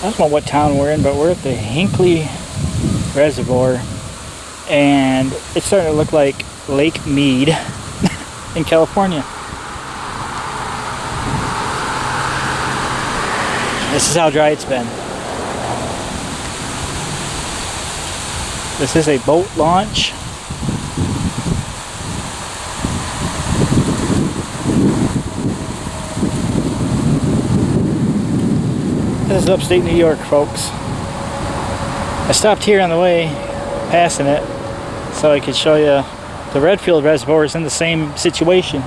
I don't know what town we're in, but we're at the Hinckley Reservoir, and it's starting to look like Lake Mead in California. This is how dry it's been. This is a boat launch. This is upstate New York, folks. I stopped here on the way, passing it, so I could show you the Redfield Reservoir is in the same situation.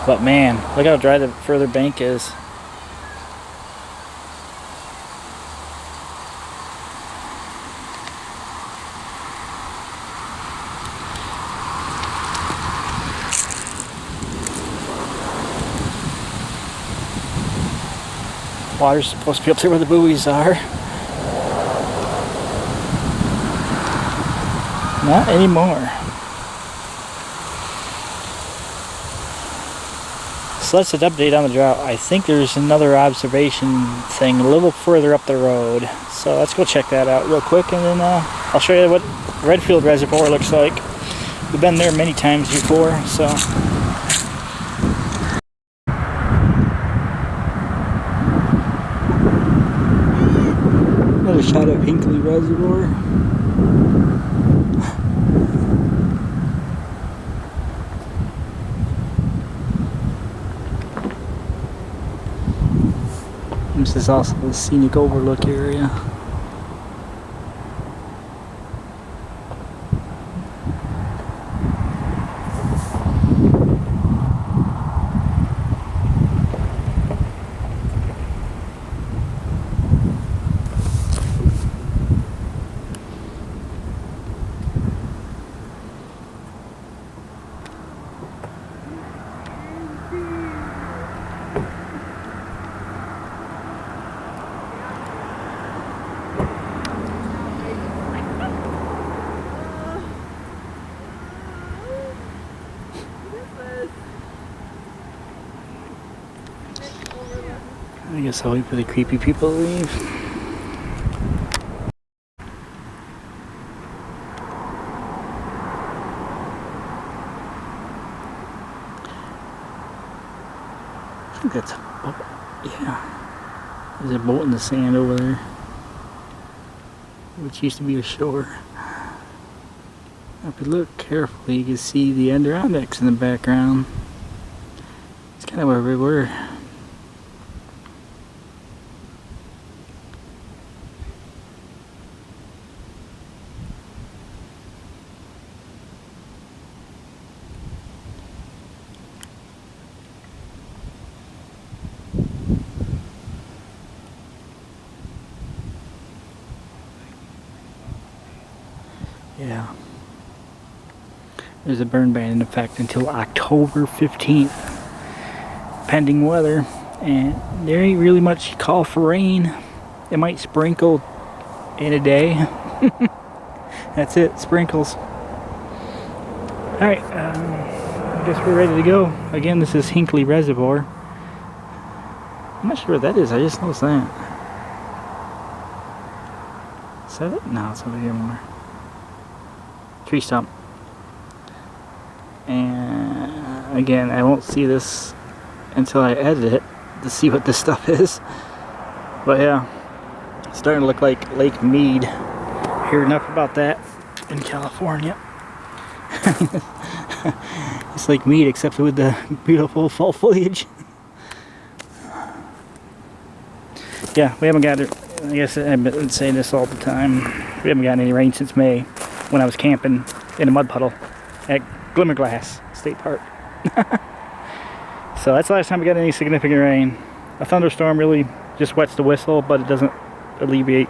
But man, look how dry the further bank is. Water's supposed to be up there where the buoys are. Not anymore. So that's an update on the drought. I think there's another observation thing a little further up the road. So let's go check that out real quick, and then I'll show you what Redfield Reservoir looks like. We've been there many times before, so. Another shot of Hinckley Reservoir. This is also the scenic overlook area. I guess I'll wait for the creepy people to leave. I think that's a boat. Yeah. There's a boat in the sand over there, which used to be a shore. If you look carefully, you can see the Adirondacks in the background. It's kind of where we were. Yeah. There's a burn ban in effect until October 15th, pending weather, and there ain't really much call for rain. It might sprinkle in a day. That's it, sprinkles. Alright, I guess we're ready to go. Again, this is Hinckley Reservoir. I'm not sure what that is, I just noticed that. Is that it? No, it's over here more. Tree stump. And again, I won't see this until I edit it to see what this stuff is. But yeah, it's starting to look like Lake Mead. Hear enough about that in California. It's Lake Mead except with the beautiful fall foliage. Yeah, we haven't got it. I guess I've been saying this all the time. We haven't gotten any rain since May, when I was camping in a mud puddle at Glimmerglass State Park. So that's the last time we got any significant rain. A thunderstorm really just wets the whistle, but it doesn't alleviate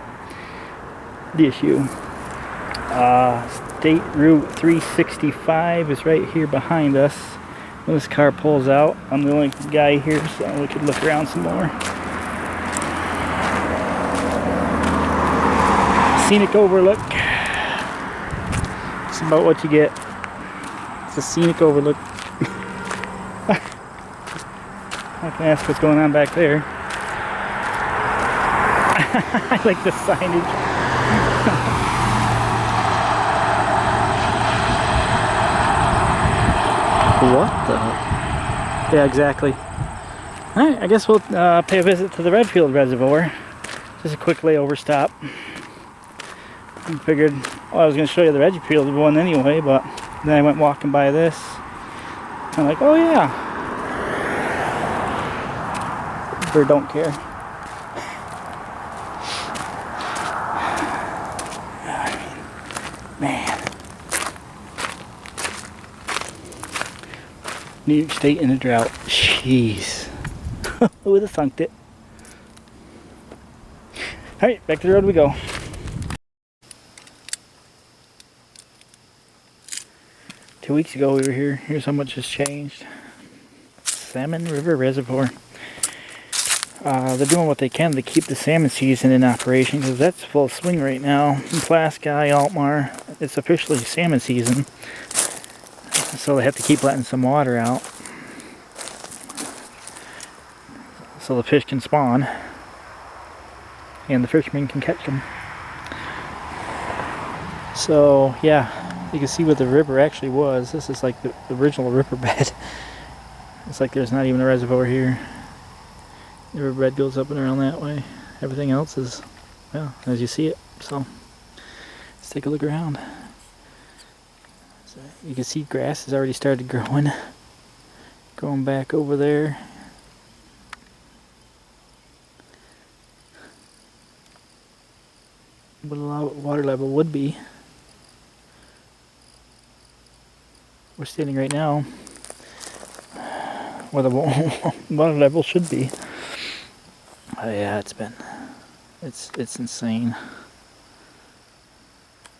the issue. State Route 365 is right here behind us. When this car pulls out, I'm the only guy here, so we could look around some more. Scenic overlook. It's about what you get. It's a scenic overlook. I can ask what's going on back there. I like the signage. What the? Yeah, exactly. Alright, I guess we'll pay a visit to the Redfield Reservoir. Just a quick layover stop. I figured, well, I was going to show you the Redfield one anyway, but then I went walking by this. I'm like, oh yeah. Bird don't care. Man. New York State in a drought. Jeez. Who would have thunked it? Alright, back to the road we go. Two weeks ago we were here. Here's how much has changed. Salmon River Reservoir. They're doing what they can to keep the salmon season in operation because that's full swing right now. In Pulaski, Altmar, it's officially salmon season. So they have to keep letting some water out so the fish can spawn and the fishermen can catch them. So yeah, you can see where the river actually was. This is like the original riverbed. It's like there's not even a reservoir here. The riverbed goes up and around that way. Everything else is, well, as you see it. So let's take a look around. So you can see grass has already started growing. Going back over there. What the water level would be. We're standing right now where the water level should be. Oh yeah, it's insane.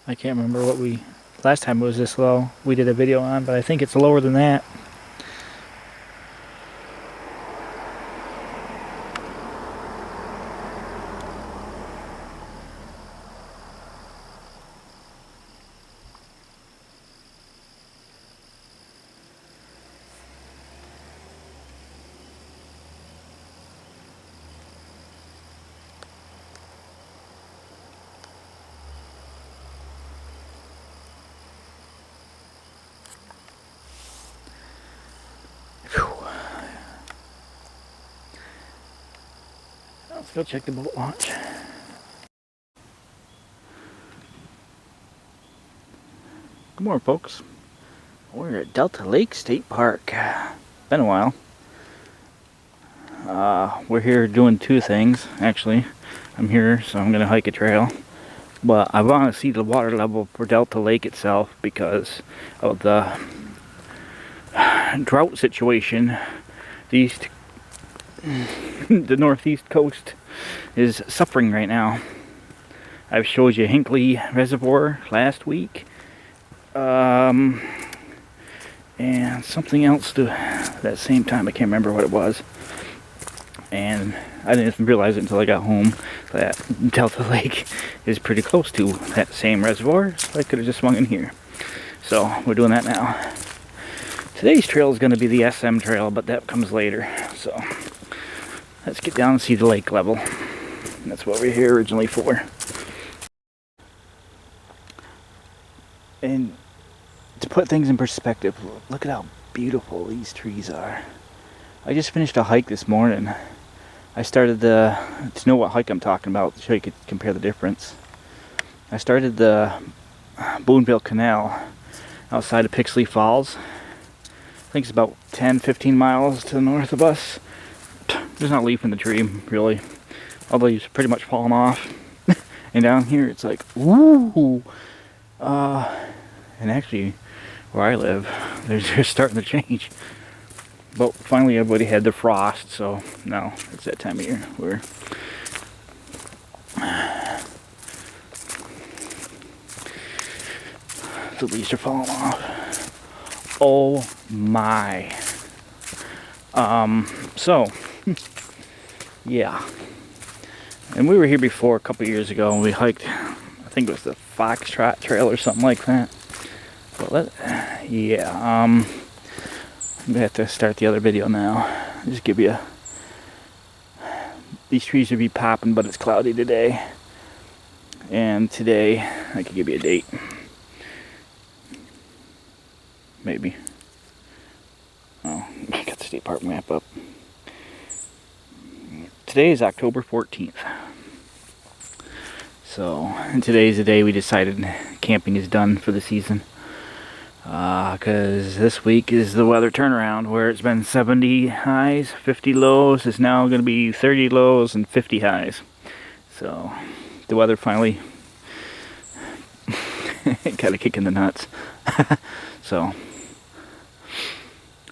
I can't remember what last time it was this low we did a video on, but I think it's lower than that. Let's go check the boat launch. Good morning, folks. We're at Delta Lake State Park. Been a while. We're here doing two things, actually. I'm here, so I'm going to hike a trail. But I want to see the water level for Delta Lake itself because of the drought situation. The northeast coast is suffering right now. I've showed you Hinckley Reservoir last week. And something else to that same time. I can't remember what it was. And I didn't even realize it until I got home that Delta Lake is pretty close to that same reservoir, so I could have just swung in here. So we're doing that now. Today's trail is going to be the SM trail, but that comes later. So let's get down and see the lake level. That's what we're here originally for. And to put things in perspective, look at how beautiful these trees are. I just finished a hike this morning. I started to know what hike I'm talking about, so you could compare the difference. I started the Boonville Canal outside of Pixley Falls. I think it's about 10-15 miles to the north of us. There's not a leaf in the tree, really. All the leaves pretty much fallen off. And down here it's like, ooh. And actually, where I live, they're starting to change. But finally everybody had their frost, so now it's that time of year where the leaves are falling off. Oh my. So yeah. And we were here before a couple years ago and we hiked, I think it was the Foxtrot Trail or something like that. But I'm gonna have to start the other video now. Just give you these trees would be popping, but it's cloudy today. And today, I could give you a date. Maybe. Oh, I got the state park map up. Today is October 14th. So, and today is the day we decided camping is done for the season. Because this week is the weather turnaround where it's been 70 highs, 50 lows. It's now going to be 30 lows and 50 highs. So, the weather finally kind of kicking the nuts. So,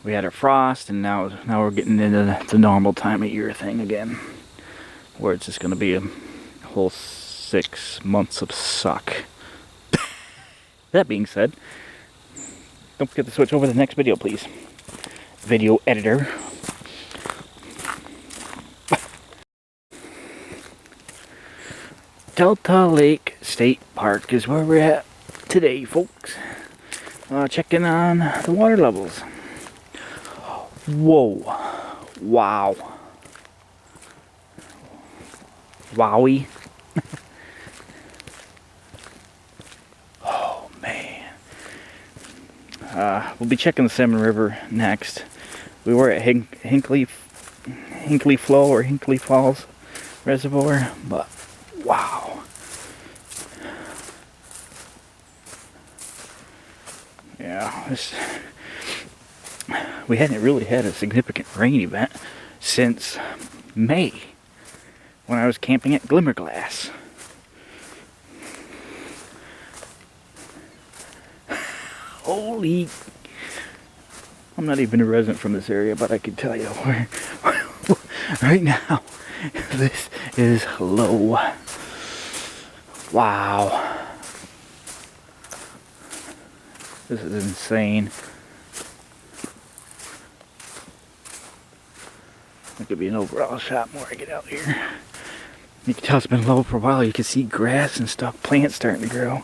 we had our frost, and now we're getting into the normal time of year thing again, where it's just going to be a whole 6 months of suck. That being said, don't forget to switch over to the next video, please. Video editor. Delta Lake State Park is where we're at today, folks. Checking on the water levels. Whoa. Wow. Wowie. Oh, man. We'll be checking the Salmon River next. We were at Hinckley Flow or Hinckley Falls Reservoir, but wow. Yeah, we hadn't really had a significant rain event since May, when I was camping at Glimmerglass. Holy... I'm not even a resident from this area, but I can tell you right now, this is low. Wow. This is insane. That could be an overall shot more I get out here. You can tell it's been low for a while. You can see grass and stuff, plants starting to grow.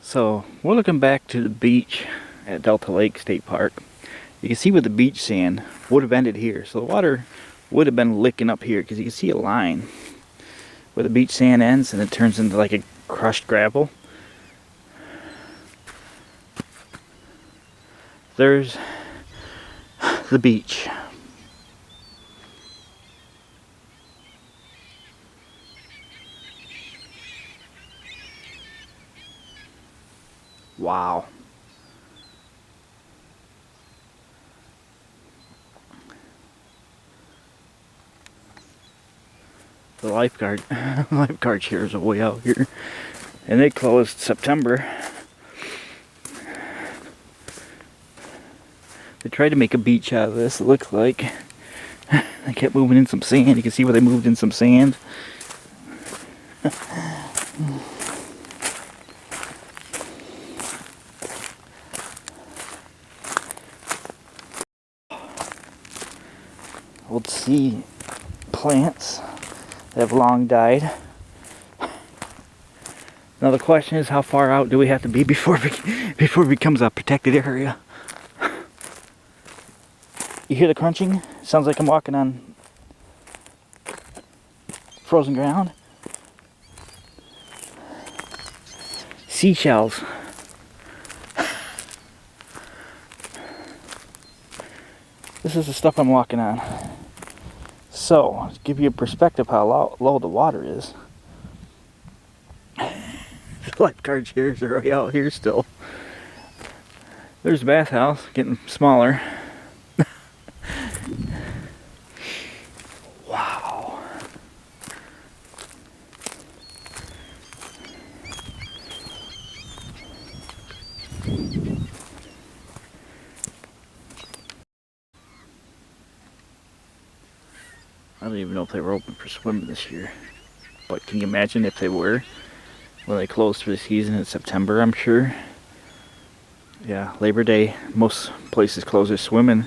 So, we're looking back to the beach at Delta Lake State Park. You can see where the beach sand would have ended here. So the water would have been licking up here, because you can see a line where the beach sand ends and it turns into like a crushed gravel. There's the beach. Wow. The lifeguard chairs are way out here, and they closed September. They tried to make a beach out of this, it looks like. They kept moving in some sand. You can see where they moved in some sand. Old sea plants that have long died. Now the question is, how far out do we have to be before it becomes a protected area? You hear the crunching? Sounds like I'm walking on frozen ground. Seashells. This is the stuff I'm walking on. So, to give you a perspective how low the water is. The lifeguard chairs are right out here still. There's the bathhouse, getting smaller. Wow. I don't even know if they were open for swimming this year. But can you imagine if they were? When they closed for the season in September, I'm sure. Yeah, Labor Day, most places close their swimming.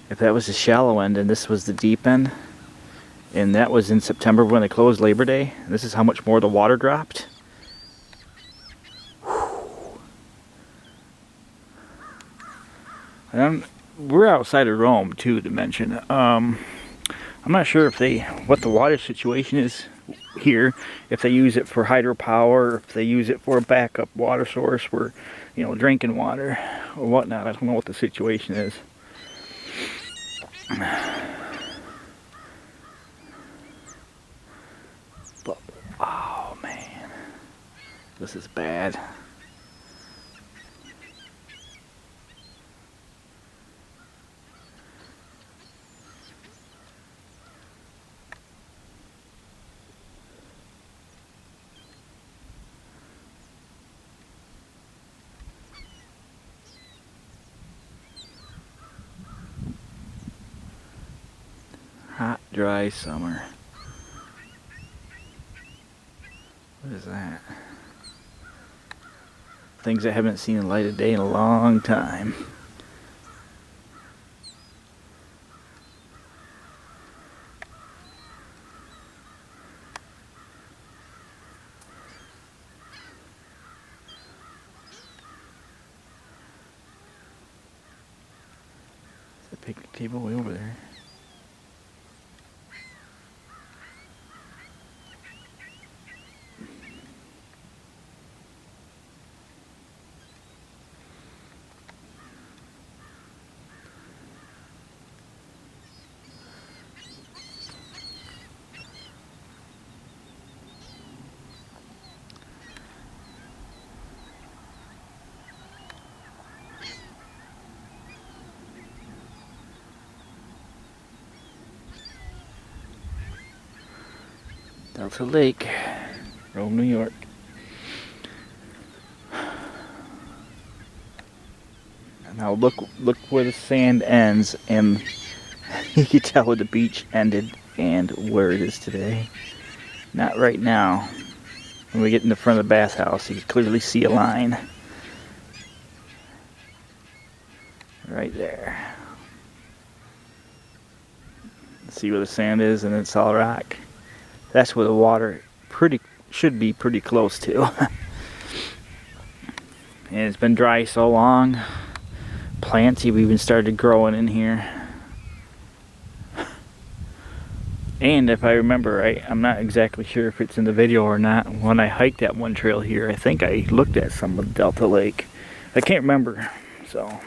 If that was the shallow end and this was the deep end, and that was in September when they closed Labor Day, this is how much more the water dropped. And we're outside of Rome too, to mention. I'm not sure if what the water situation is here, if they use it for hydropower, or if they use it for a backup water source for, drinking water or whatnot. I don't know what the situation is. But, oh man, this is bad. Hot, dry summer. What is that? Things that haven't seen the light of day in a long time. There's a picnic table way over there. Delta Lake, Rome, New York. Now look where the sand ends, and you can tell where the beach ended and where it is today. Not right now. When we get in the front of the bathhouse, you can clearly see a line. Right there. See where the sand is, and it's all rock. That's where the water should be pretty close to. And it's been dry so long. Plants have even started growing in here. And if I remember right, I'm not exactly sure if it's in the video or not. When I hiked that one trail here, I think I looked at some of Delta Lake. I can't remember, so.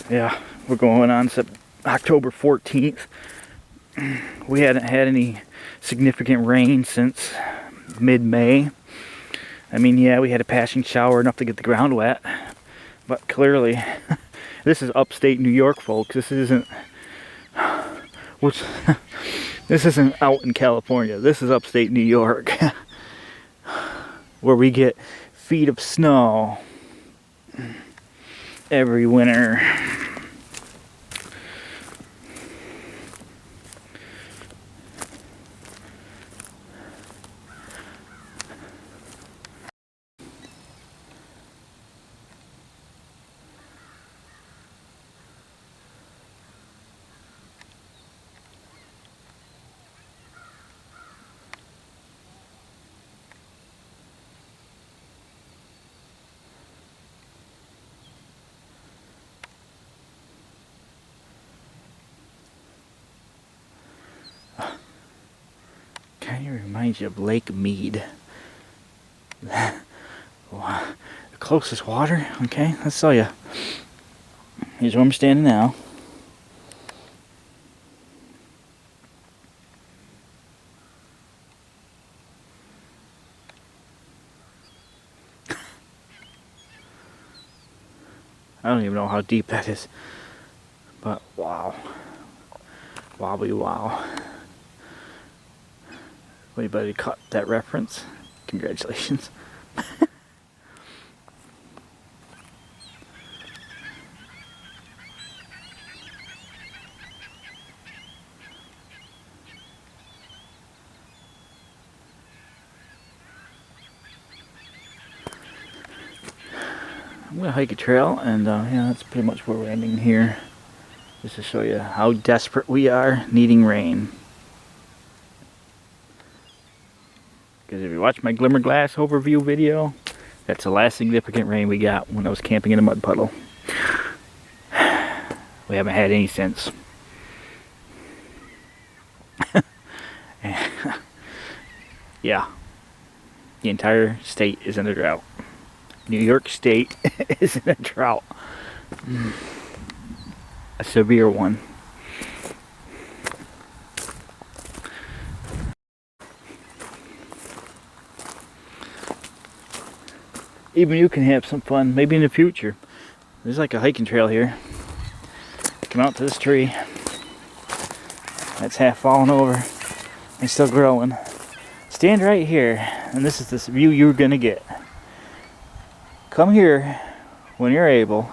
Yeah, we're going on October 14th. We hadn't had any significant rain since mid-May. I mean, yeah, we had a passing shower enough to get the ground wet, but clearly, this is upstate New York, folks. This isn't out in California. This is upstate New York, where we get feet of snow every winter. Kind of reminds you of Lake Mead. The closest water. Okay, let's show you. Here's where I'm standing now. I don't even know how deep that is, but wow. Wobbly wow. Anybody caught that reference? Congratulations. I'm gonna hike a trail, and yeah, that's pretty much where we're ending here. Just to show you how desperate we are needing rain. Because if you watch my Glimmer Glass overview video, That's the last significant rain we got when I was camping in a mud puddle. We haven't had any since. Yeah, the entire state is in a drought. New York State is in a drought. A severe one. Even you can have some fun, maybe in the future. There's like a hiking trail here. Come out to this tree. That's half fallen over and still growing. Stand right here, and this is the view you're gonna get. Come here when you're able.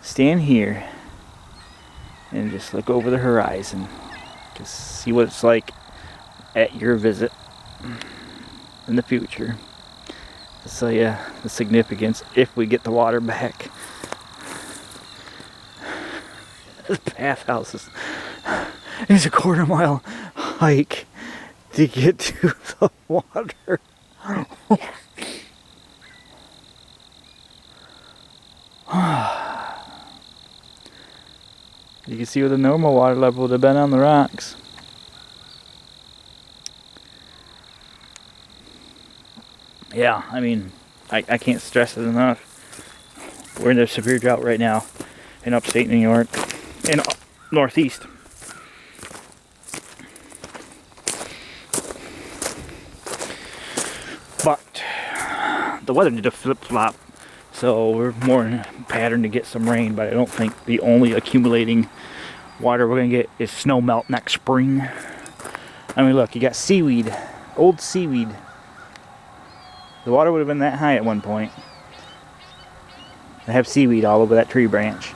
Stand here and just look over the horizon. Just see what it's like at your visit in the future. To tell you the significance if we get the water back. This bathhouse is a quarter-mile hike to get to the water. You can see where the normal water level would have been on the rocks. Yeah, I mean, I can't stress it enough. We're in a severe drought right now in upstate New York, in northeast. But the weather did a flip-flop, so we're more in a pattern to get some rain, but I don't think the only accumulating water we're going to get is snow melt next spring. I mean, look, you got seaweed, old seaweed. The water would have been that high at one point. They have seaweed all over that tree branch.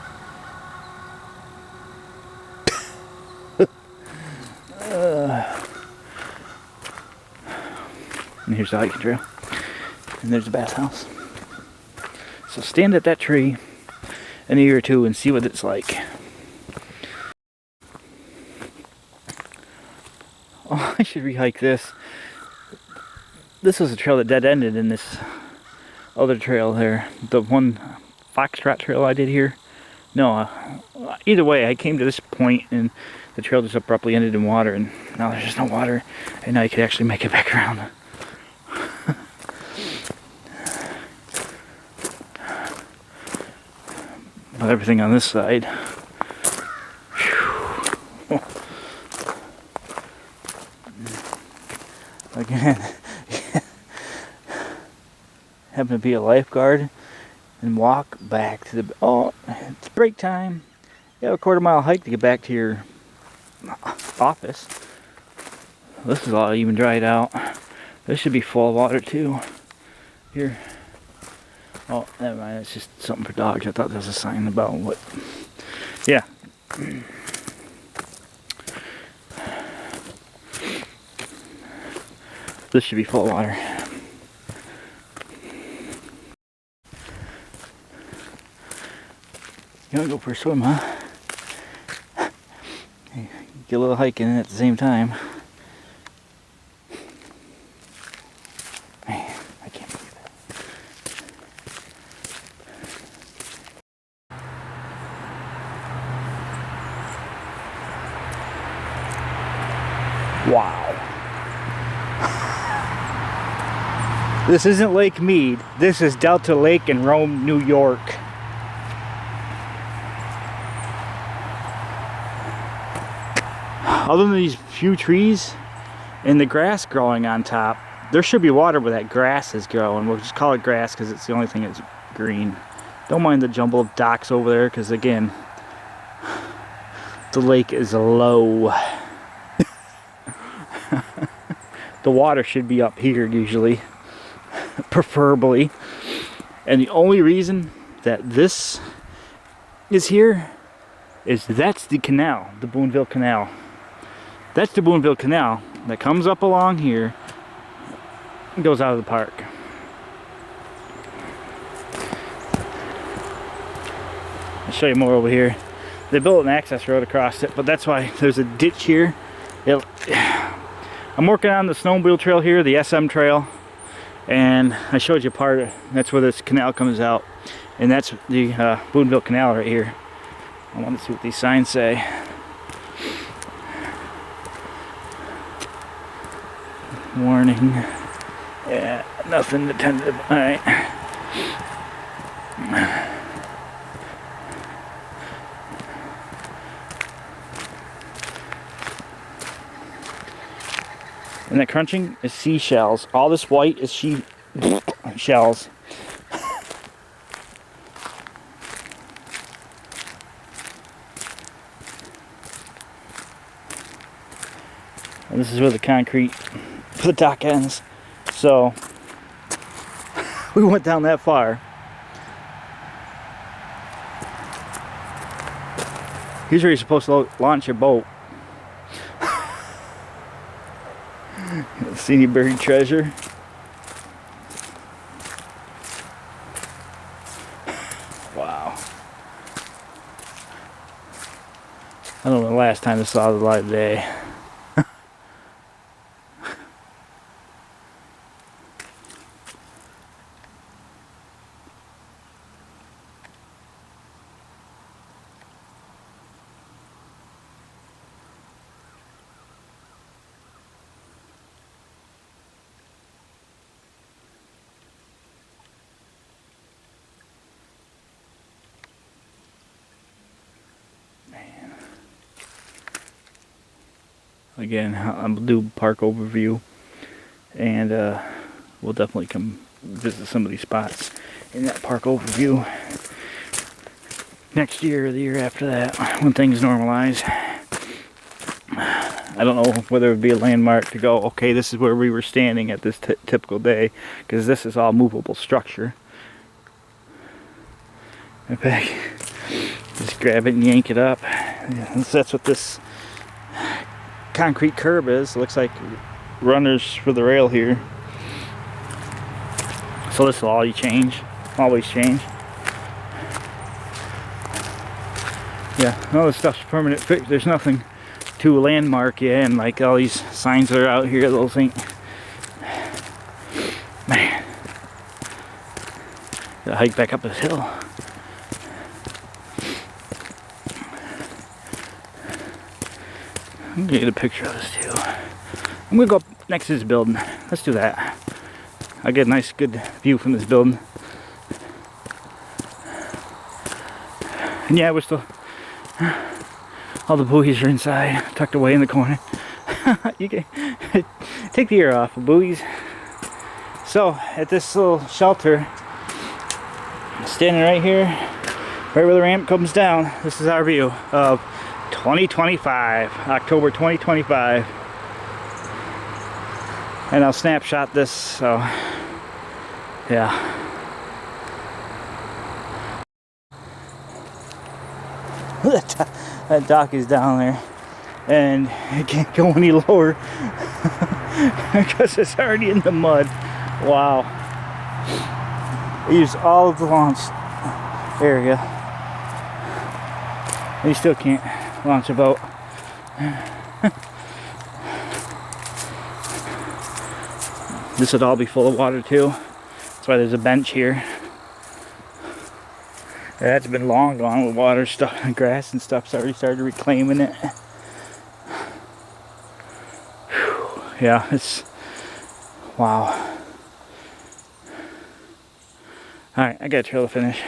And here's the hiking trail. And there's the bathhouse. So stand at that tree in a year or two and see what it's like. Oh, I should re-hike this. This was a trail that dead-ended in this other trail there. The one foxtrot trail I did here. No, either way, I came to this point and the trail just abruptly ended in water, and now there's just no water, and now you could actually make it back around. But everything on this side. Whew. Again, having to be a lifeguard and walk back to the, oh, it's break time. You have a quarter-mile hike to get back to your office. This is all even dried out. This should be full of water too. Here. Oh, never mind. It's just something for dogs. I thought there was a sign about what. Yeah. This should be full of water. You wanna go for a swim, huh? Get a little hiking at the same time. Man, I can't believe that. Wow. This isn't Lake Mead. This is Delta Lake in Rome, New York. Other than these few trees and the grass growing on top, there should be water where that grass is growing. We'll just call it grass because it's the only thing that's green. Don't mind the jumble of docks over there because, again, the lake is low. The water should be up here usually, preferably. And the only reason that this is here is that's the canal, the Boonville Canal. That's the Boonville Canal that comes up along here and goes out of the park. I'll show you more over here. They built an access road across it, but that's why there's a ditch here. I'm working on the snowmobile trail here, the SM trail, And I showed you part, that's where this canal comes out. And that's the Boonville Canal right here. I want to see what these signs say. Warning. Yeah, nothing tentative. Alright. And that crunching is seashells. All this white is shells. And this is where the concrete for the dock ends. So we went down that far. Here's where you're supposed to launch your boat. See any buried treasure? Wow. I don't know the last time I saw the light of day. Again, I'll do park overview, and we'll definitely come visit some of these spots in that park overview next year or the year after that when things normalize. I don't know whether it would be a landmark to go, okay, this is where we were standing at this typical day, because this is all movable structure. In fact, just grab it and yank it up. That's what this concrete curb is. It looks like runners for the rail here. So this will always change. Yeah, all this stuff's permanent fix. There's nothing to landmark you, and like all these signs that are out here, those ain't. Man, gotta hike back up this hill. I'm gonna get a picture of this too. I'm gonna go up next to this building. Let's do that. I'll get a nice good view from this building. And yeah, we're still, all the buoys are inside, tucked away in the corner. You can take the ear off of buoys. So at this little shelter, standing right here, right where the ramp comes down, this is our view of 2025, October 2025. And I'll snapshot this, so yeah. That dock is down there, and it can't go any lower because it's already in the mud. Wow. I used all of the launch area. You still can't launch a boat. This would all be full of water too. That's why there's a bench here. That's been long gone with water stuff and grass and stuff's already started reclaiming it. Whew. Yeah, it's wow. Alright, I got a trail to finish.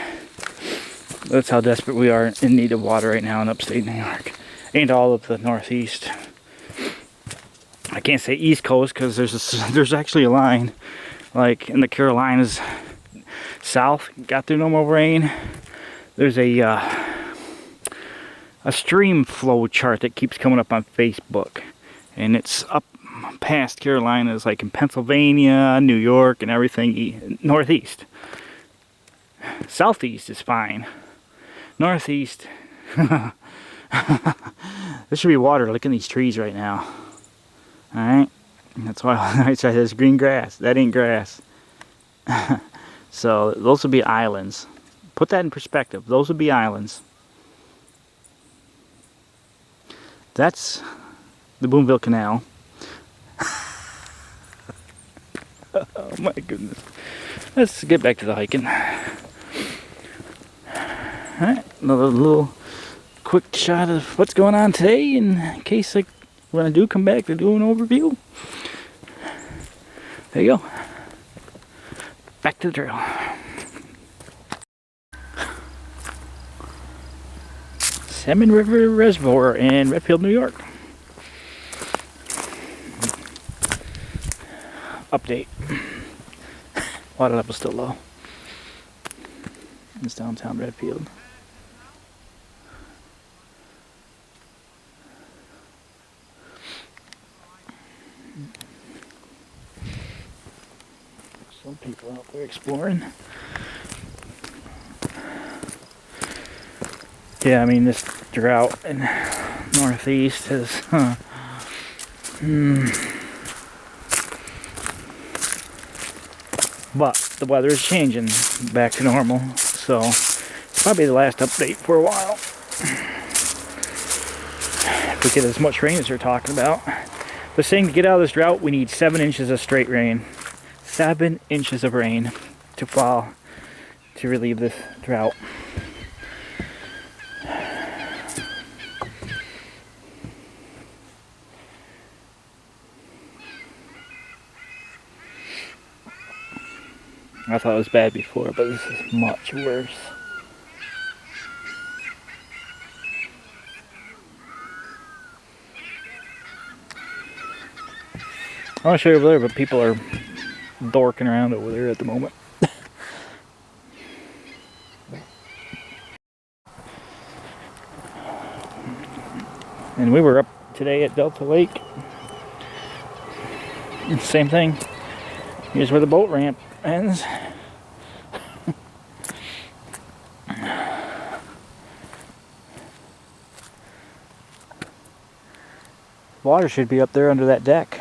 That's how desperate we are in need of water right now in upstate New York. And all of the Northeast. I can't say East Coast because there's actually a line. Like in the Carolinas south, got through no more rain. There's a stream flow chart that keeps coming up on Facebook. And it's up past Carolinas, like in Pennsylvania, New York, and everything Northeast. Southeast is fine. Northeast, there should be water like in these trees right now. Alright, that's why I say there's green grass. That ain't grass. So those would be islands. Put that in perspective. Those would be islands. That's the Boonville Canal. Oh my goodness. Let's get back to the hiking. Alright, another little quick shot of what's going on today in case like when I do come back to do an overview. There you go. Back to the trail. Salmon River Reservoir in Redfield, New York. Update. Water level still low. It's downtown Redfield. Some people out there exploring. Yeah, I mean this drought in northeast has but the weather is changing back to normal, so it's probably the last update for a while. If we get as much rain as they're talking about. They're saying to get out of this drought we need 7 inches of straight rain. 7 inches of rain to fall to relieve this drought. I thought it was bad before, but this is much worse. I want to show you over there, but people are dorking around over there at the moment. And we were up today at Delta Lake. Same thing. Here's where the boat ramp ends. Water should be up there under that deck.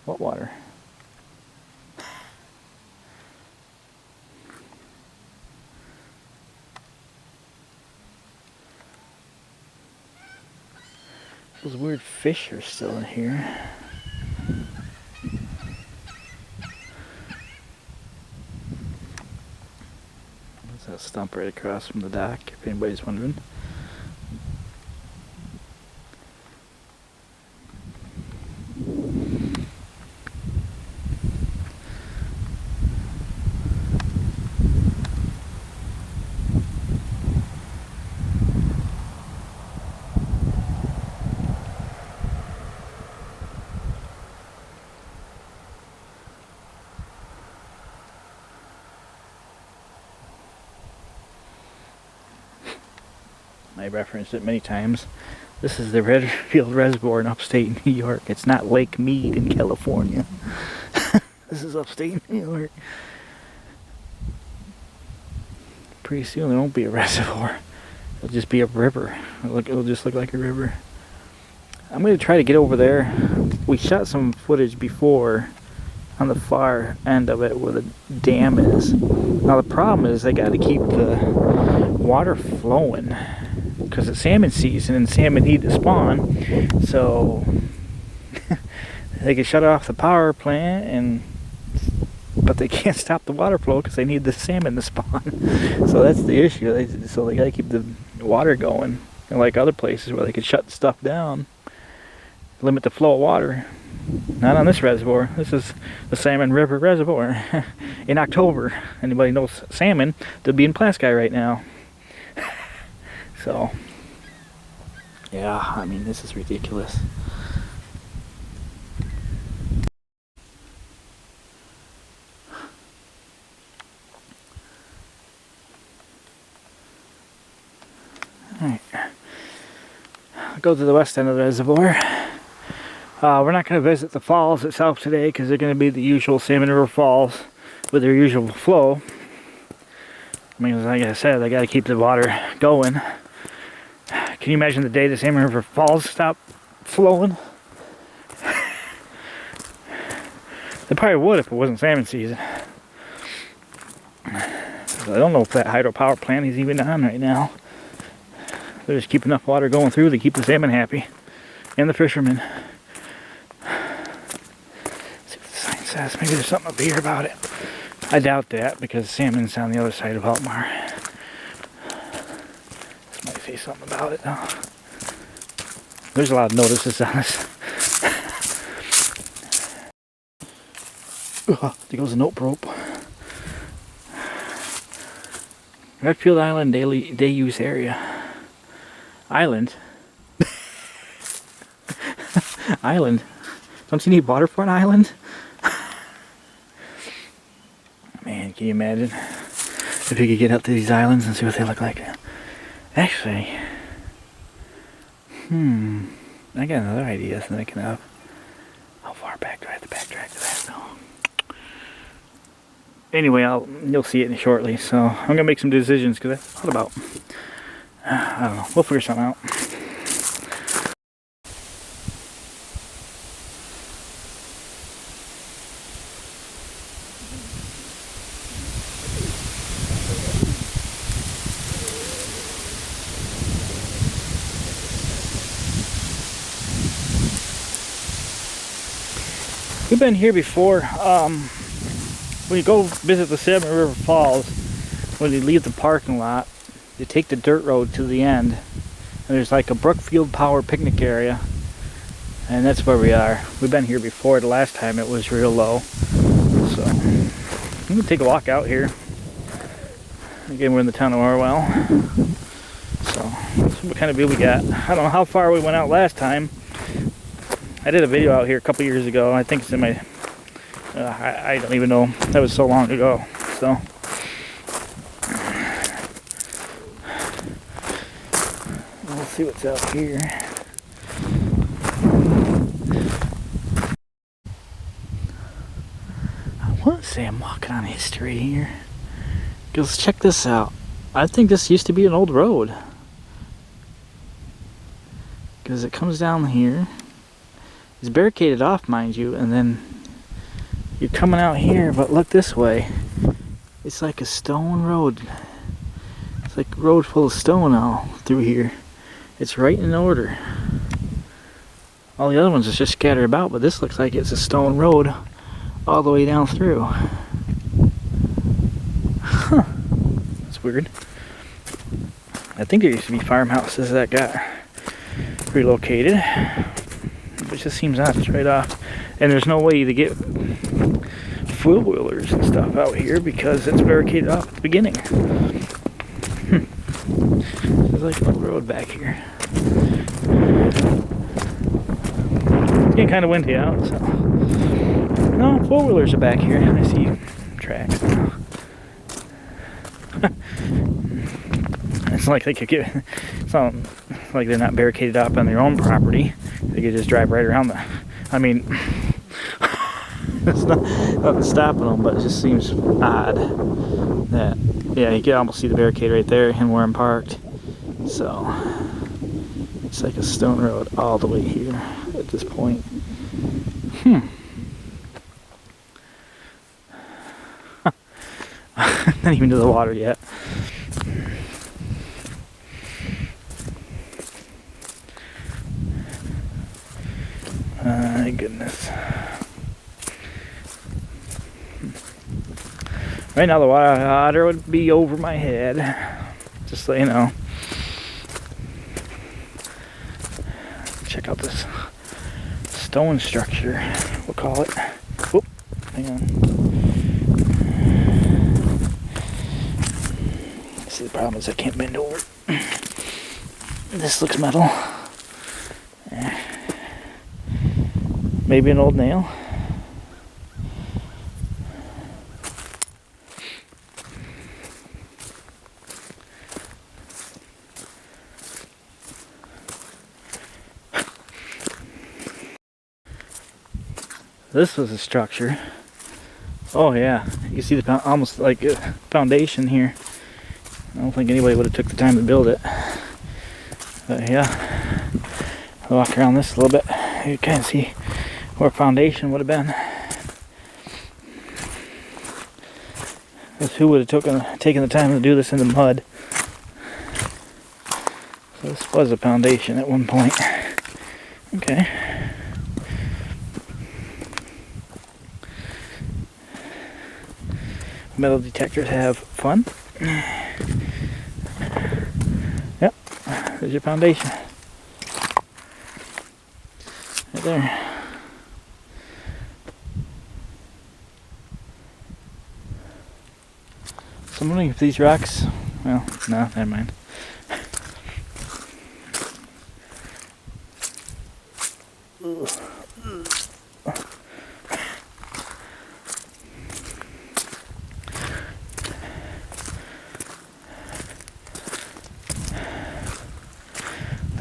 What water? Those weird fish are still in here. There's that stump right across from the dock, if anybody's wondering. I referenced it many times. This is the Redfield Reservoir in upstate New York. It's not Lake Mead in California. This is upstate New York. Pretty soon there won't be a reservoir. It'll just be a river. It'll just look like a river. I'm going to try to get over there. We shot some footage before on the far end of it where the dam is. Now the problem is they got to keep the water flowing because it's salmon season and salmon need to spawn, so they can shut off the power plant, but they can't stop the water flow because they need the salmon to spawn. So that's the issue. So they got to keep the water going, and like other places where they could shut stuff down, limit the flow of water. Not on this reservoir. This is the Salmon River Reservoir. In October, anybody knows salmon, they'll be in Plasky right now. So, yeah, I mean, this is ridiculous. Alright. I'll go to the west end of the reservoir. We're not going to visit the falls itself today because they're going to be the usual Salmon River falls with their usual flow. I mean, like I said, they got to keep the water going. Can you imagine the day the Salmon River falls stop flowing? They probably would if it wasn't salmon season. I don't know if that hydropower plant is even on right now. They just keep enough water going through to keep the salmon happy and the fishermen. says. Maybe there's something up here about it. I doubt that because salmon's on the other side of Altmar. This might say something about it though. There's a lot of notices on this. There goes a note rope. Redfield Island day use area. Island? Island? Don't you need water for an island? Man, can you imagine if you could get up to these islands and see what they look like? Actually, I got another idea I'm thinking of. How far back do I have to backtrack to that though? Anyway, you'll see it shortly. So I'm gonna make some decisions because I thought about. I don't know. We'll figure something out. We've been here before. When you go visit the Salmon River Falls, when you leave the parking lot, you take the dirt road to the end, and there's like a Brookfield Power picnic area, and that's where we are. We've been here before. The last time it was real low, so I'm gonna take a walk out here. Again, we're in the town of Orwell, so let's see what kind of view we got. I don't know how far we went out last time. I did a video out here a couple years ago. I think it's in my, I don't even know. That was so long ago. So, we'll see what's out here. I want to say I'm walking on history here. Because check this out. I think this used to be an old road. Because it comes down here. It's barricaded off, mind you, and then you're coming out here, but look this way. It's like a stone road. It's like a road full of stone all through here. It's right in order. All the other ones is just scattered about, but this looks like it's a stone road all the way down through. Huh. That's weird. I think there used to be farmhouses that got relocated. It just seems odd, it's right off. And there's no way to get four-wheelers and stuff out here because it's barricaded off at the beginning. There's like a road back here. It's getting kind of windy out, so. No, four-wheelers are back here. I see tracks now. It's like they could get, it's not like they're not barricaded up on their own property. They could just drive right around the, I mean, it's not stopping them, but it just seems odd that, yeah, you can almost see the barricade right there and where I'm parked. So, it's like a stone road all the way here at this point. Not even to the water yet. My goodness. Right now the water would be over my head, just so you know. Check out this stone structure, we'll call it. Whoop, hang on. See, the problem is I can't bend over. This looks metal. Maybe an old nail. This was a structure. Oh yeah, you can see the almost like a foundation here. I don't think anybody would have took the time to build it. But yeah, I'll walk around this a little bit. You can kind of see where foundation would have been. Because who would have taken the time to do this in the mud? So this was a foundation at one point. Metal detectors have fun. Yep, there's your foundation. Right there. So I'm wondering if these rocks, well, no, never mind.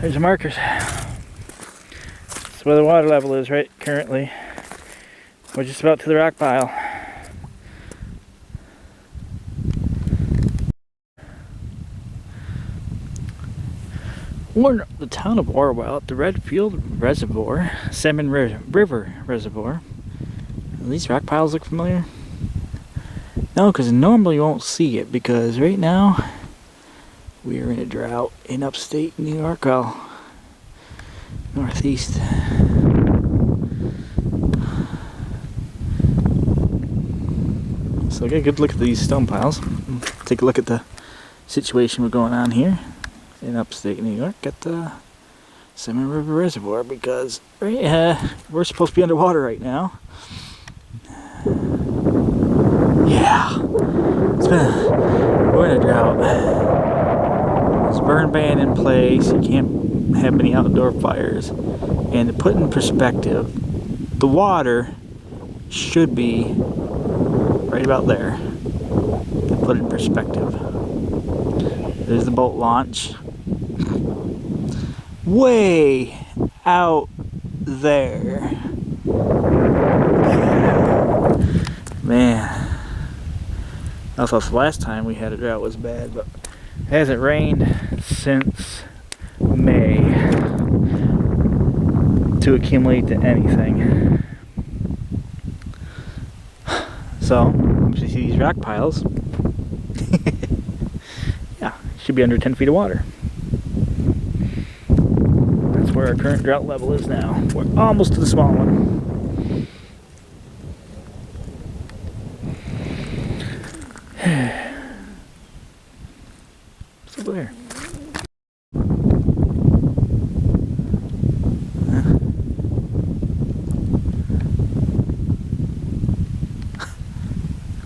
There's the markers. That's where the water level is right currently. We're just about to the rock pile. We're in the town of Orwell at the Redfield Reservoir, Salmon River Reservoir. These rock piles look familiar? No, because normally you won't see it, because right now we are in a drought in upstate New York, well, northeast. So get a good look at these stone piles. Take a look at the situation we're going on here in upstate New York at the Salmon River Reservoir, because we're supposed to be underwater right now. Yeah, we're in a drought. There's a burn ban in place. You can't have any outdoor fires. And to put in perspective, the water should be right about there. To put it in perspective, there's the boat launch. Way out there. Man, I thought the last time we had a drought was bad, but it hasn't rained since May to accumulate to anything. So, you see these rock piles? Yeah, should be under 10 feet of water. That's where our current drought level is now. We're almost to the small one. What's over there?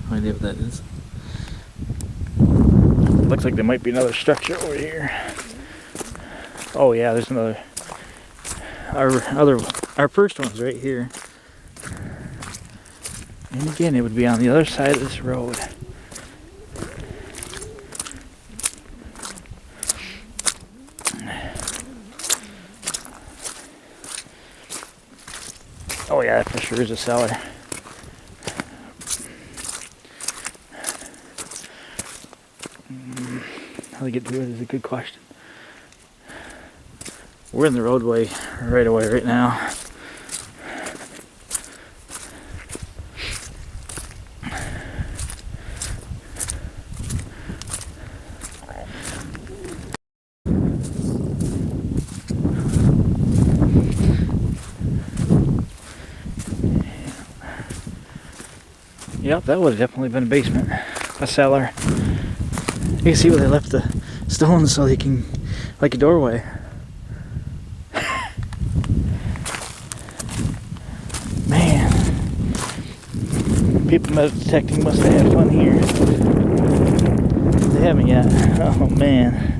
No idea what that is. Looks like there might be another structure over here. Oh yeah, there's another. Our first one's right here. And again, it would be on the other side of this road. Oh yeah, that for sure is a cellar. How to get to it is a good question. We're in the roadway right away right now. Yep, that would have definitely been a basement, a cellar. You can see where they left the stones so they can, like a doorway. Man, people metal detecting must have had fun here. They haven't yet. Oh man.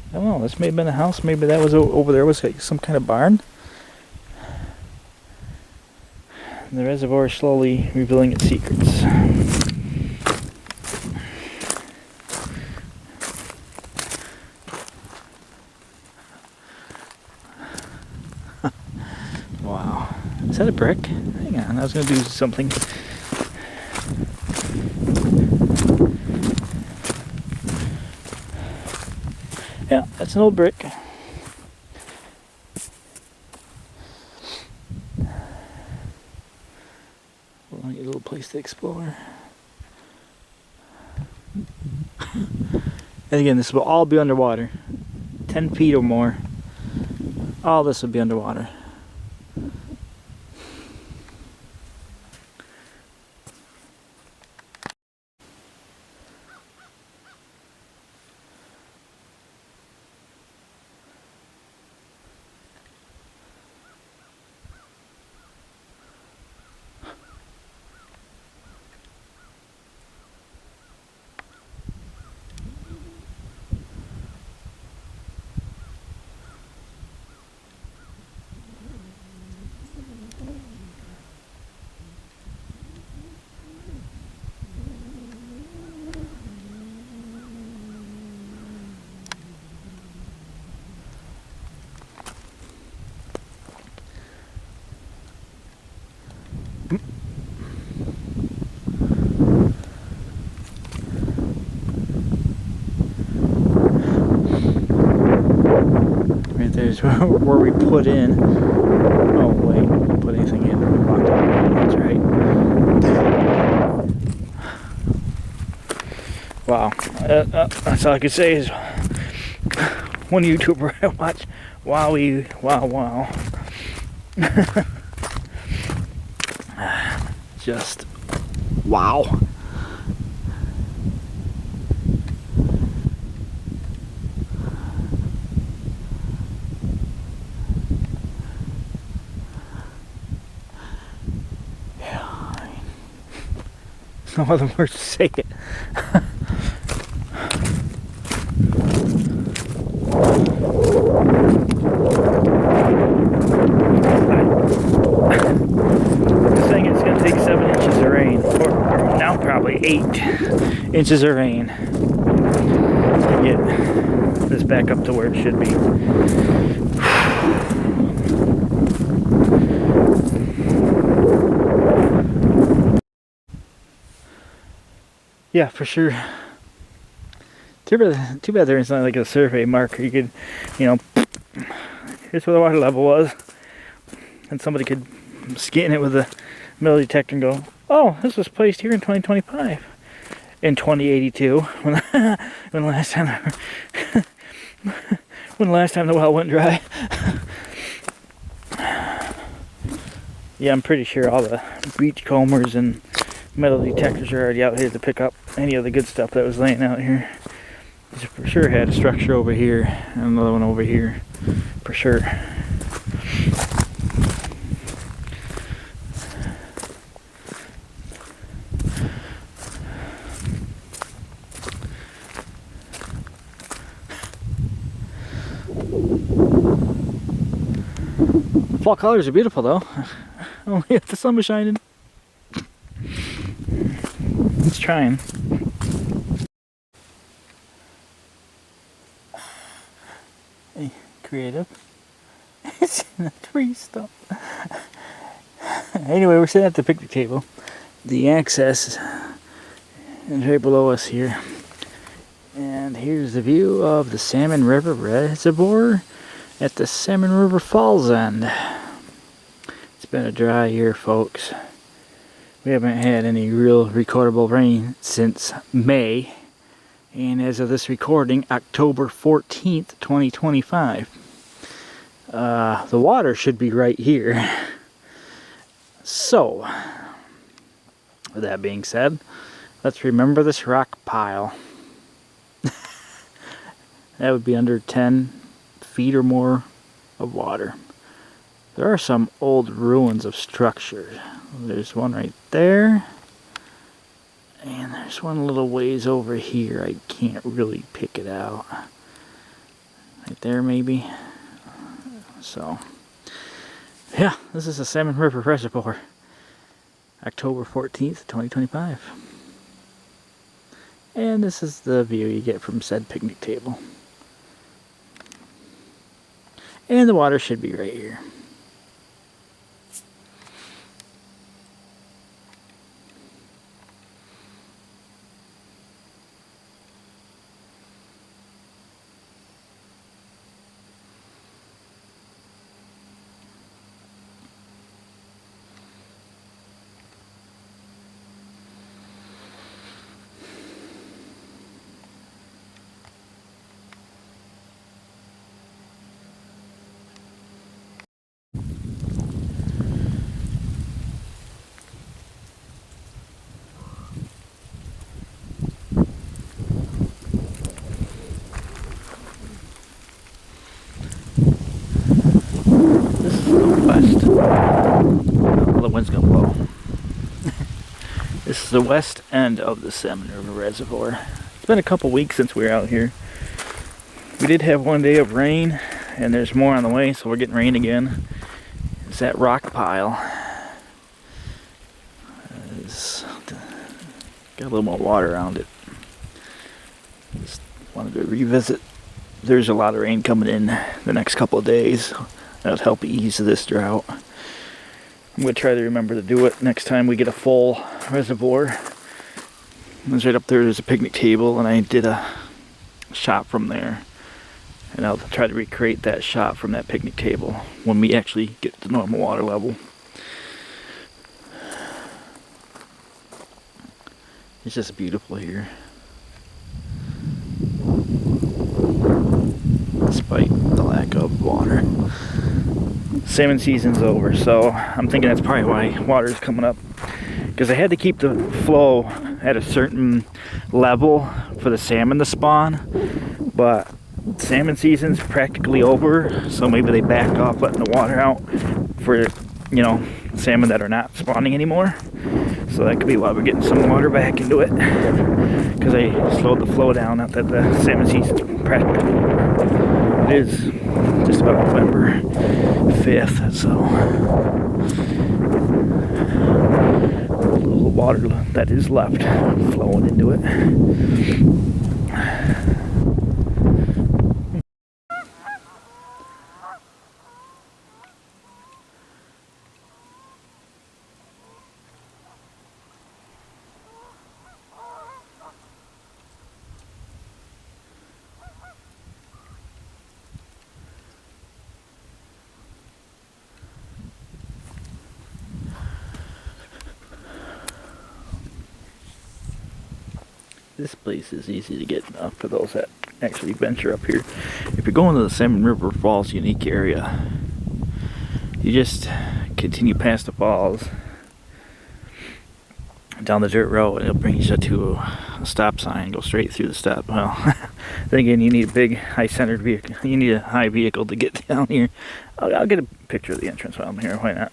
I don't know, this may have been a house, maybe that was over there was like some kind of barn. And the reservoir is slowly revealing its secrets. Wow. Is that a brick? Hang on, I was going to do something. Yeah, that's an old brick. A little place to explore. And again, this will all be underwater. 10 feet or more. All this would be underwater. Right there's where we put in. Oh wait, we didn't put anything in. We walked out. That's right. Wow, that's all I could say is one YouTuber I watch. Wowie, wow, wow. Just wow. No other words to say it. This thing is going to take 7 inches of rain, or now probably 8 inches of rain to get this back up to where it should be. Yeah, for sure. Too bad there isn't like a survey marker. You could, you know, here's where the water level was, and somebody could scan it with a metal detector and go, oh, this was placed here in 2025. In 2082, when the last time the well went dry. Yeah, I'm pretty sure all the beach combers and metal detectors are already out here to pick up any of the good stuff that was laying out here. This for sure had a structure over here and another one over here, for sure. Fall colors are beautiful though. Only if the sun was shining. It's trying. Hey, creative. It's in the tree stuff. Anyway, we're sitting at the picnic table. The access is right below us here. And here's the view of the Salmon River Reservoir at the Salmon River Falls end. It's been a dry year, folks. We haven't had any real recordable rain since May, and as of this recording, October 14th, 2025. The water should be right here. So, with that being said, let's remember this rock pile. That would be under 10 feet or more of water. There are some old ruins of structures. There's one right there. And there's one little ways over here. I can't really pick it out. Right there maybe. So, yeah, this is the Salmon River Reservoir. October 14th, 2025. And this is the view you get from said picnic table. And the water should be right here. wind's gonna blow. This is the west end of the Salmon River Reservoir. It's been a couple weeks since we were out here. We did have one day of rain, and there's more on the way, so we're getting rain again. It's that rock pile. It's got a little more water around it. Just wanted to revisit. There's a lot of rain coming in the next couple of days. That'll help ease this drought. I'm going to try to remember to do it next time we get a full reservoir. It's right up there, there's a picnic table, and I did a shot from there. And I'll try to recreate that shot from that picnic table when we actually get to normal water level. It's just beautiful here. Despite the lack of water. Salmon season's over, so I'm thinking that's probably why water is coming up. Because I had to keep the flow at a certain level for the salmon to spawn. But salmon season's practically over, so maybe they backed off letting the water out for, you know, salmon that are not spawning anymore. So that could be why we're getting some water back into it, because they slowed the flow down. Not that the salmon season's practically over. It is just about November 5th, so a little water that is left flowing into it. This place is easy to get for those that actually venture up here. If you're going to the Salmon River Falls unique area, you just continue past the falls down the dirt road, and it'll bring you to a stop sign. Go straight through the stop. Well, then again, you need a big high-centered vehicle. You need a high vehicle to get down here. I'll get a picture of the entrance while I'm here. Why not?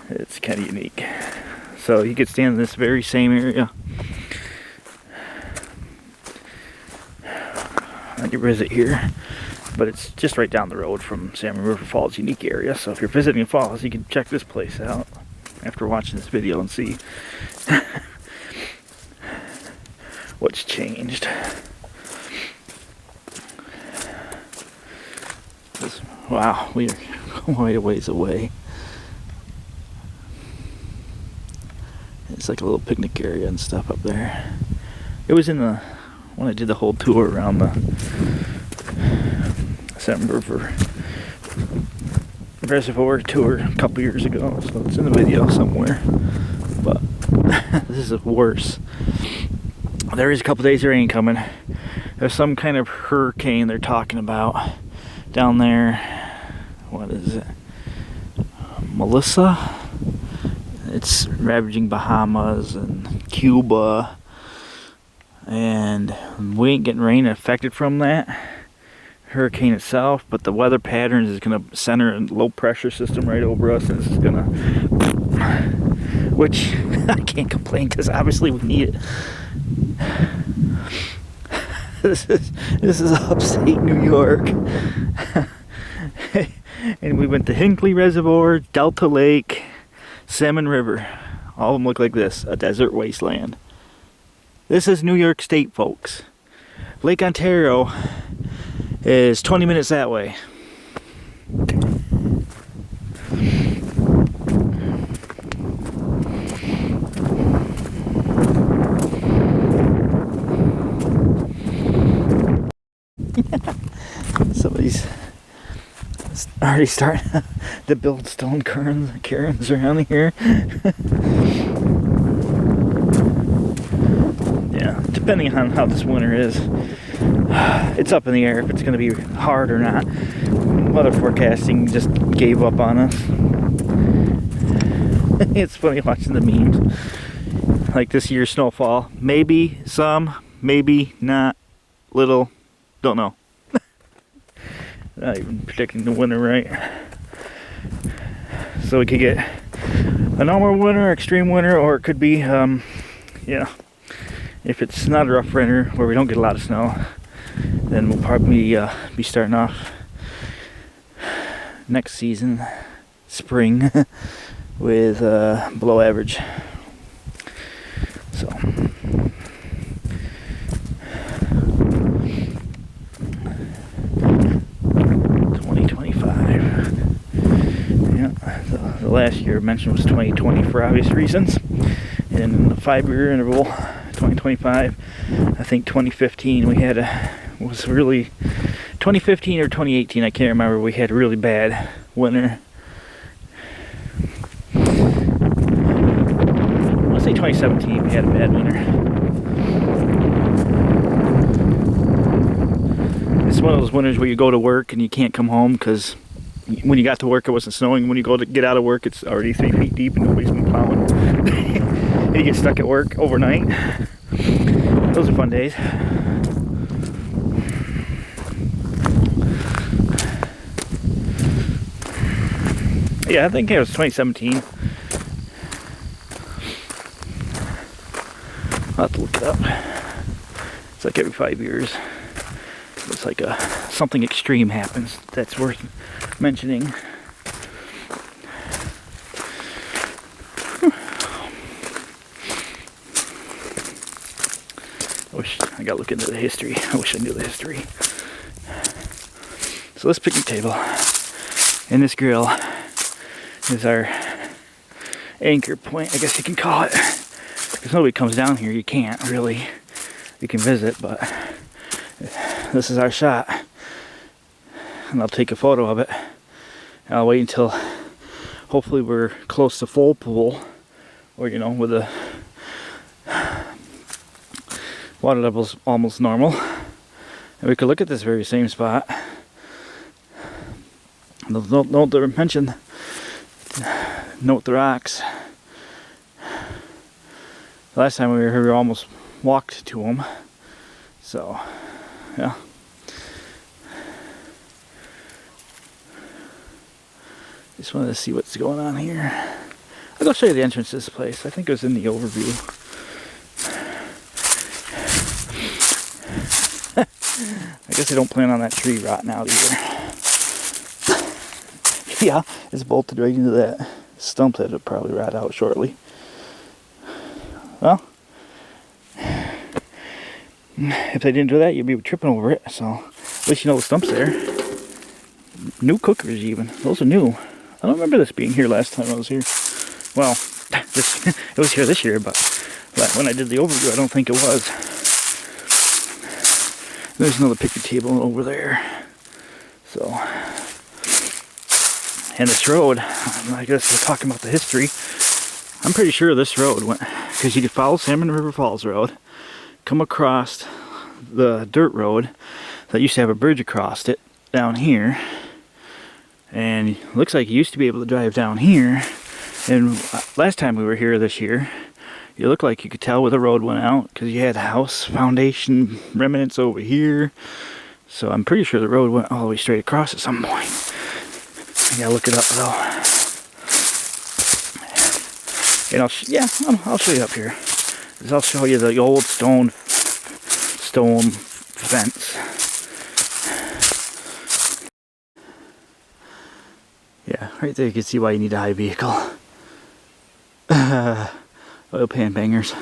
It's kind of unique. So you could stand in this very same area. I could visit here, but it's just right down the road from Salmon River Falls unique area. So if you're visiting falls, you can check this place out after watching this video and see what's changed. Wow, we are quite a ways away. It's like a little picnic area and stuff up there. It was in the when I did the whole tour around the Salmon River Reservoir tour a couple years ago, so it's in the video somewhere. But this is worse. There is a couple days of rain coming. There's some kind of hurricane they're talking about down there. What is it? Melissa? It's ravaging Bahamas and Cuba. And we ain't getting rain affected from that hurricane itself, but the weather patterns is going to center a low pressure system right over us, and this is going to, which I can't complain because obviously we need it. This is upstate New York. And we went to Hinckley Reservoir, Delta Lake, Salmon River. All of them look like this, a desert wasteland. This is New York State, folks. Lake Ontario is 20 minutes that way. Somebody's already starting to build stone cairns around here. Yeah, depending on how this winter is, it's up in the air if it's going to be hard or not. Weather forecasting just gave up on us. It's funny watching the memes. Like this year's snowfall, maybe some, maybe not, little, don't know. Not even predicting the winter right. So we could get a normal winter, extreme winter, or it could be, yeah, if it's not a rough winter where we don't get a lot of snow, then we'll probably be starting off next season, spring, with below average. So 2025. Yeah, the last year mentioned was 2020 for obvious reasons. And in the 5-year interval, 2025, I think 2015 we had was really 2015 or 2018, I can't remember. We had a really bad winter. Let's say 2017 we had a bad winter. It's one of those winters where you go to work and you can't come home because when you got to work it wasn't snowing. When you go to get out of work it's already 3 feet deep and nobody's been plowing. And you get stuck at work overnight. Those are fun days. Yeah, I think it was 2017. I'll have to look it up. It's like every 5 years. It's like something extreme happens that's worth mentioning. I gotta look into the history. I wish I knew the history. So this picnic table and this grill is our anchor point, I guess you can call it. Because nobody comes down here, you can't really. You can visit, but this is our shot. And I'll take a photo of it. And I'll wait until hopefully we're close to full pool, or you know, with the water level's almost normal, and we could look at this very same spot. Note the mention. Note the rocks. Last time we were here, we almost walked to them. So, yeah. Just wanted to see what's going on here. I'll go show you the entrance to this place. I think it was in the overview. I guess they don't plan on that tree rotting out either. Yeah, it's bolted right into that stump that'll probably rot out shortly. Well, if they didn't do that, you'd be tripping over it. So at least you know the stump's there. New cookers even. Those are new. I don't remember this being here last time I was here. Well, it was here this year, but when I did the overview, I don't think it was. There's another picnic table over there. So, and this road, I guess we're talking about the history. I'm pretty sure this road went, because you could follow Salmon River Falls Road, come across the dirt road that used to have a bridge across it down here, and it looks like you used to be able to drive down here. And last time we were here this year, you look like you could tell where the road went out because you had house foundation remnants over here. So I'm pretty sure the road went all the way straight across at some point. I gotta look it up though. And I'll show you up here. I'll show you the old stone fence. Yeah, right there you can see why you need a high vehicle. Oil pan bangers.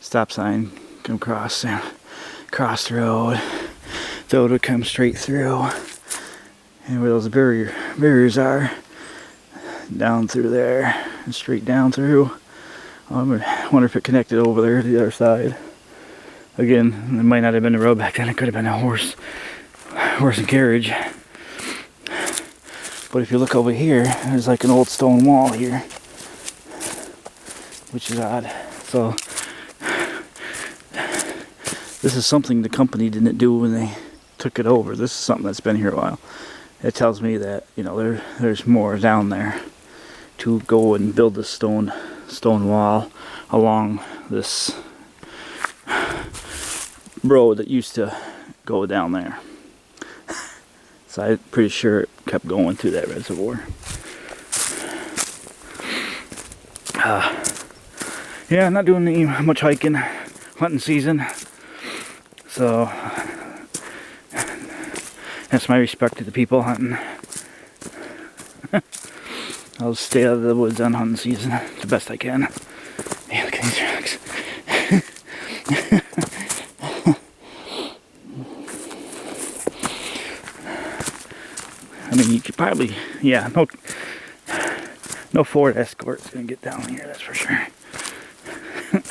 Stop sign, come across and cross the road. The road would come straight through. And where those barriers are, down through there and straight down through. I wonder if it connected over there to the other side. Again, it might not have been a road back then. It could have been a horse and carriage. But if you look over here, there's like an old stone wall here, which is odd. So this is something the company didn't do when they took it over. This is something that's been here a while. It tells me that, you know, there's more down there to go and build this stone wall along this road that used to go down there. So I'm pretty sure it kept going through that reservoir. Yeah, I'm not doing any much hiking, hunting season. So that's my respect to the people hunting. I'll stay out of the woods on hunting season the best I can. Man, look at these rocks. I mean, you could probably, yeah, no Ford Escort's gonna get down here, that's for sure.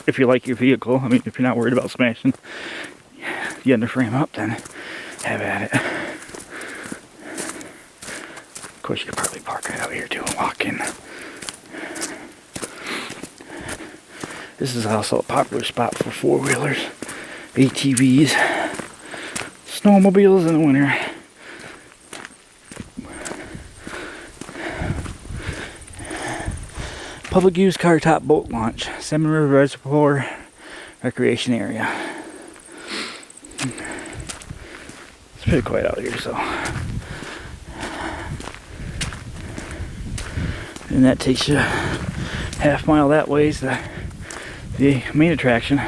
If you like your vehicle, I mean, if you're not worried about smashing the underframe up, then have at it. Of course, you could probably park right out here too and walk in. This is also a popular spot for four-wheelers, ATVs, snowmobiles in the winter. Public use car top boat launch, Salmon River Reservoir recreation area. It's pretty quiet out here, so. And that takes you half mile that way is the main attraction,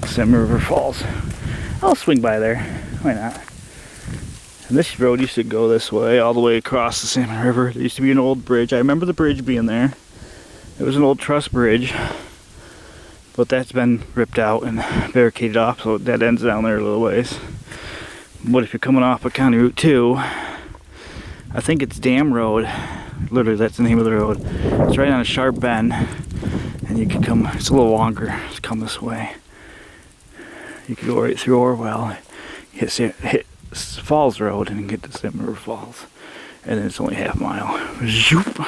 Salmon River Falls. I'll swing by there, why not? And this road used to go this way, all the way across the Salmon River. There used to be an old bridge. I remember the bridge being there. It was an old truss bridge, but that's been ripped out and barricaded off, so that ends down there a little ways. But if you're coming off of County Route 2, I think it's Dam Road. Literally, that's the name of the road. It's right on a sharp bend, and you can come, it's a little longer, just come this way. You can go right through Orwell, hit Falls Road and get to Salmon River Falls, and then it's only half mile. Zoop.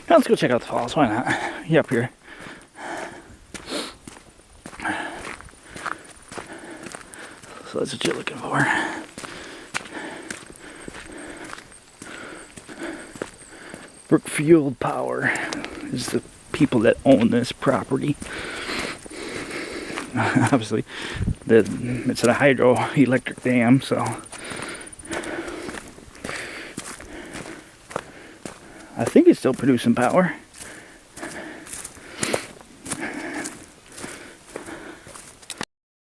Let's go check out the falls. Why not? Yeah, up here. So that's what you're looking for. Brookfield Power is the people that own this property. Obviously, it's a hydroelectric dam, so I think it's still producing power.